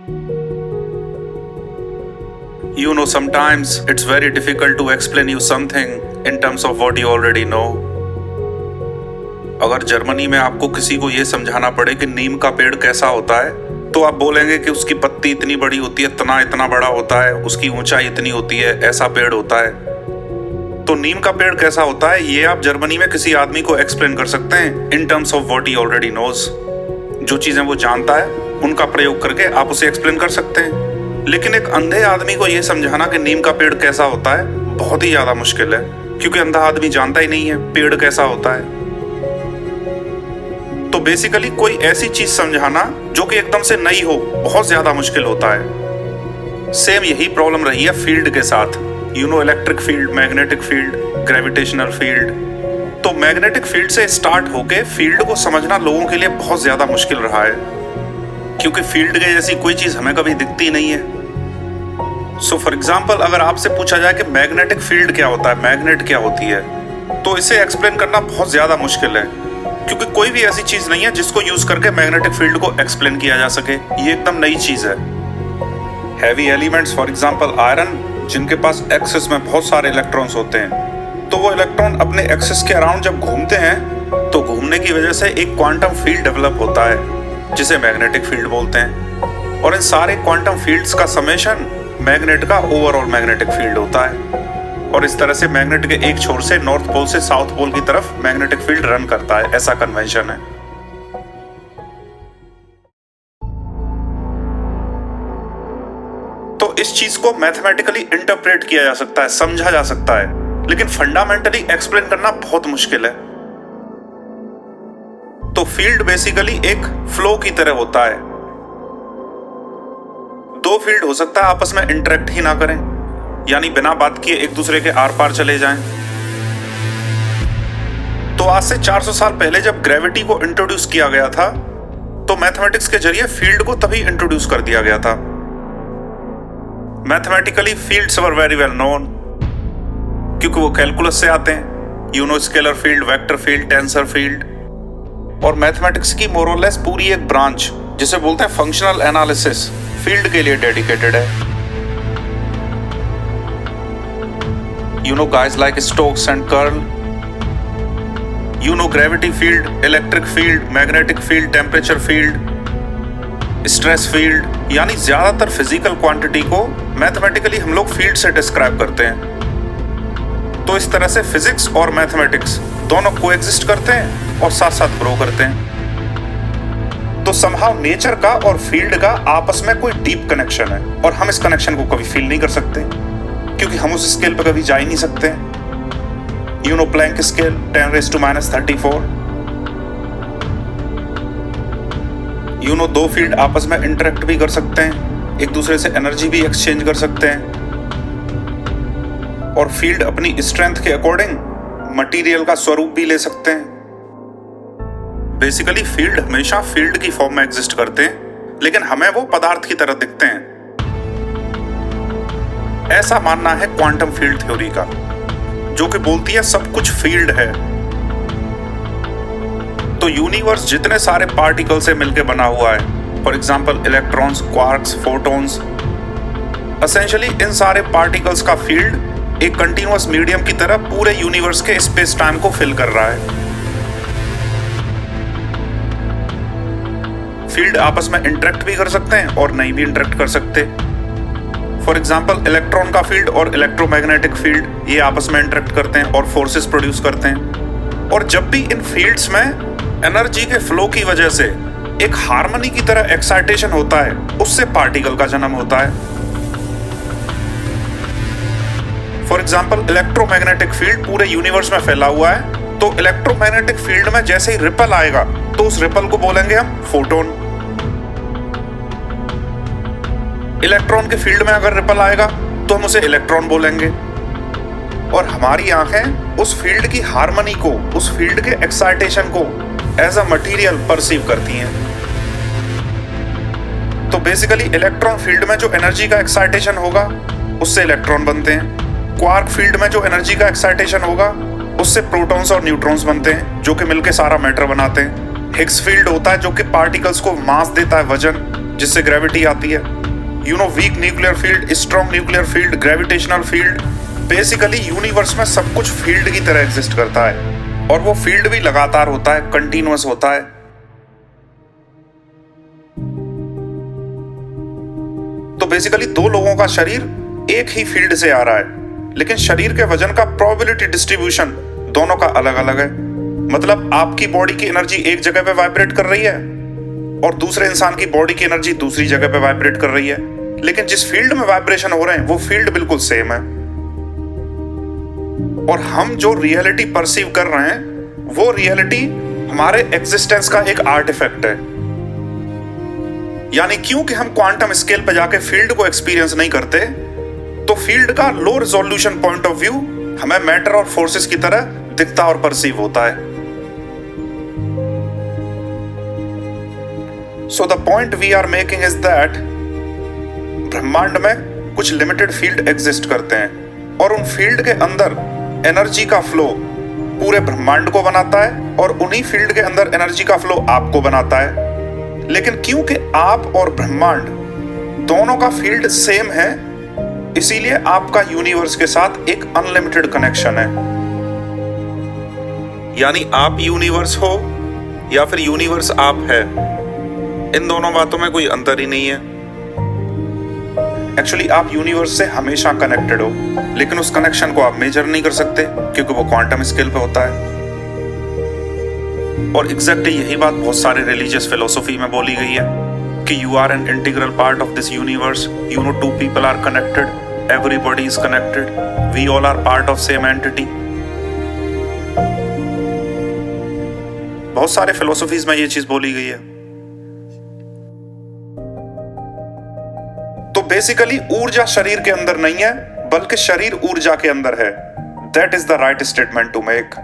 You know, sometimes it's very difficult to explain you something in terms of what you already know. अगर Germany में आपको किसी को ये समझाना पड़े कि नीम का पेड़ कैसा होता है, तो आप बोलेंगे कि उसकी पत्ती इतनी बड़ी होती है, तना इतना बड़ा होता है, उसकी ऊंचाई इतनी होती है, ऐसा पेड़ होता है। तो नीम का पेड़ कैसा होता है, ये आप जर्मनी में किसी आदमी को एक्सप्लेन कर सकते हैं in terms of what he already knows. जो चीजें वो जानता है उनका प्रयोग करके आप उसे एक्सप्लेन कर सकते हैं। लेकिन एक अंधे आदमी को यह समझाना कि नीम का पेड़ कैसा होता है बहुत ही ज्यादा मुश्किल है, क्योंकि अंधा आदमी जानता ही नहीं है पेड़ कैसा होता है। तो बेसिकली कोई ऐसी चीज समझाना जो कि एकदम से नई हो बहुत ज्यादा मुश्किल होता है। सेम यही प्रॉब्लम रही है फील्ड के साथ। You know, electric field, magnetic field, gravitational field. तो मैग्नेटिक फील्ड से स्टार्ट होके फील्ड को समझना लोगों के लिए बहुत ज्यादा मुश्किल रहा है, क्योंकि फील्ड के जैसी कोई चीज हमें कभी दिखती नहीं है। सो फॉर एग्जाम्पल, अगर आपसे पूछा जाए कि मैग्नेटिक फील्ड क्या होता है, मैग्नेट क्या होती है, तो इसे एक्सप्लेन करना बहुत ज्यादा मुश्किल है, क्योंकि कोई भी ऐसी चीज नहीं है जिसको यूज करके मैग्नेटिक फील्ड को एक्सप्लेन किया जा सके। ये एकदम नई चीज है। Heavy elements, for example iron, जिनके पास एक्सिस में बहुत सारे इलेक्ट्रॉन्स होते हैं, तो वो इलेक्ट्रॉन अपने एक्सिस के अराउंड जब घूमते हैं तो घूमने की वजह से एक क्वांटम फील्ड डेवलप होता है जिसे मैग्नेटिक फील्ड बोलते हैं। और इन सारे क्वांटम फील्ड्स का समेशन मैग्नेट का ओवरऑल मैग्नेटिक फील्ड होता है। और इस तरह से मैग्नेट के एक छोर से नॉर्थ पोल से साउथ पोल की तरफ मैग्नेटिक फील्ड रन करता है, ऐसा कन्वेंशन है। तो इस चीज को मैथमेटिकली इंटरप्रेट किया जा सकता है, समझा जा सकता है, लेकिन फंडामेंटली एक्सप्लेन करना बहुत मुश्किल है। तो फील्ड बेसिकली एक फ्लो की तरह होता है। दो फील्ड हो सकता है आपस में इंटरेक्ट ही ना करें, यानी बिना बात किए एक दूसरे के आर पार चले जाएं। तो आज से 400 साल पहले जब ग्रेविटी को इंट्रोड्यूस किया गया था, तो मैथमेटिक्स के जरिए फील्ड को तभी इंट्रोड्यूस कर दिया गया था। Mathematically fields were very well known, क्योंकि वो कैलकुलस से आते हैं। You know, scalar field, vector field, tensor field. और मैथमेटिक्स की मोर और लेस पूरी एक ब्रांच जिसे बोलते हैं फंक्शनल एनालिसिस, फील्ड के लिए डेडिकेटेड है। You know, guys like Stokes and curl. You know, gravity field, electric field, magnetic field, temperature field, stress field, यानी ज्यादातर फिजिकल क्वांटिटी को मैथमेटिकली हम लोग फील्ड से डिस्क्राइब करते हैं। तो इस तरह से फिजिक्स और मैथमेटिक्स दोनों कोएग्जिस्ट करते हैं और साथ साथ ग्रो करते हैं। तो समहाउ नेचर का और फील्ड का आपस में कोई डीप कनेक्शन है, और हम इस कनेक्शन को कभी फील नहीं कर सकते, क्योंकि हम उस स्केल पर कभी जा ही नहीं सकते। You know, Planck scale 10⁻34। You know, दो फील्ड आपस में इंटरेक्ट भी कर सकते हैं, एक दूसरे से एनर्जी भी एक्सचेंज कर सकते हैं, और फील्ड अपनी स्ट्रेंथ के अकॉर्डिंग मटेरियल का स्वरूप भी ले सकते हैं। बेसिकली फील्ड हमेशा फील्ड की फॉर्म में एग्जिस्ट करते हैं, लेकिन हमें वो पदार्थ की तरह दिखते हैं। ऐसा मानना है क्वांटम फील्ड थ्योरी का, जो कि बोलती है सब कुछ फील्ड है। तो यूनिवर्स जितने सारे पार्टिकल से मिलकर बना हुआ है, for example electrons, quarks, photons, essentially इन सारे पार्टिकल्स का फील्ड एक कंटीन्यूअस मीडियम की तरह पूरे यूनिवर्स के स्पेस टाइम को फिल कर रहा है। फील्ड आपस में इंटरेक्ट भी कर सकते हैं और नहीं भी इंटरेक्ट कर सकते। फॉर एग्जांपल इलेक्ट्रॉन का फील्ड और इलेक्ट्रोमैग्नेटिक फील्ड, ये आपस में इंटरेक्ट करते हैं और फोर्सेस प्रोड्यूस करते हैं। और जब भी इन फील्ड्स में एनर्जी के फ्लो की वजह से एक हार्मनी की तरह एक्साइटेशन होता है, उससे पार्टिकल का जन्म होता है। फॉर एग्जाम्पल इलेक्ट्रोमैग्नेटिक फील्ड पूरे यूनिवर्स में फैला हुआ है, तो इलेक्ट्रोमैग्नेटिक फील्ड में जैसे ही रिपल आएगा तो उस रिपल को बोलेंगे हम फोटोन। इलेक्ट्रॉन के फील्ड में अगर रिपल आएगा तो हम उसे इलेक्ट्रॉन बोलेंगे। और हमारी आंखें उस फील्ड की हार्मनी को, उस फील्ड के एक्साइटेशन को एज अ मटेरियल परसीव करती हैं। तो बेसिकली इलेक्ट्रॉन फील्ड में जो एनर्जी का एक्साइटेशन होगा उससे इलेक्ट्रॉन बनते हैं। क्वार्क फील्ड में जो एनर्जी का एक्साइटेशन होगा उससे प्रोटॉन्स और न्यूट्रॉन्स बनते हैं, जो कि मिलकर सारा मैटर बनाते हैं। हिग्स फील्ड होता है जो कि पार्टिकल्स को मास देता है, वजन, जिससे ग्रेविटी आती है, weak nuclear field, strong nuclear field, gravitational field. Basically universe में सब कुछ फील्ड की तरह एग्जिस्ट करता है और वो फील्ड भी लगातार होता है, कंटिन्यूअस होता है। तो बेसिकली दो लोगों का शरीर एक ही फील्ड से आ रहा है, लेकिन शरीर के वजन का प्रोबेबिलिटी डिस्ट्रीब्यूशन दोनों का अलग अलग है। मतलब आपकी बॉडी की एनर्जी एक जगह पे वाइब्रेट कर रही है और दूसरे इंसान की बॉडी की एनर्जी दूसरी जगह पे वाइब्रेट कर रही है, लेकिन जिस फील्ड में वाइब्रेशन हो रहे हैं वो फील्ड बिल्कुल सेम है। और हम जो रियलिटी परसीव कर रहे हैं वो रियलिटी हमारे एग्जिस्टेंस का एक आर्टिफैक्ट है। यानी क्योंकि हम क्वांटम स्केल पे जाके फील्ड को एक्सपीरियंस नहीं करते, तो फील्ड का low resolution point of view हमें मैटर और फोर्सेस की तरह दिखता और परसीव होता है। So the point we are making is that ब्रह्मांड में कुछ लिमिटेड फील्ड एग्जिस्ट करते हैं और उन फील्ड के अंदर एनर्जी का फ्लो पूरे ब्रह्मांड को बनाता है और उन्हीं फील्ड के अंदर एनर्जी का फ्लो आपको बनाता है। लेकिन क्योंकि आप और ब्रह्मांड दोनों का फील्ड सेम है, इसीलिए आपका यूनिवर्स के साथ एक अनलिमिटेड कनेक्शन है। यानी आप यूनिवर्स हो या फिर यूनिवर्स आप है, इन दोनों बातों में कोई अंतर ही नहीं है। एक्चुअली आप यूनिवर्स से हमेशा कनेक्टेड हो, लेकिन उस कनेक्शन को आप मेजर नहीं कर सकते क्योंकि वो क्वांटम स्केल पे होता है। और एग्जैक्टली यही बात बहुत सारे रिलीजियस फिलोसफी में बोली गई है कि you are an integral part of this universe, two people are connected, everybody is connected, we all are part of same entity. बहुत सारे फिलोसफीज में ये चीज बोली गई है। तो बेसिकली ऊर्जा शरीर के अंदर नहीं है, बल्कि शरीर ऊर्जा के अंदर है। That is the right statement to make.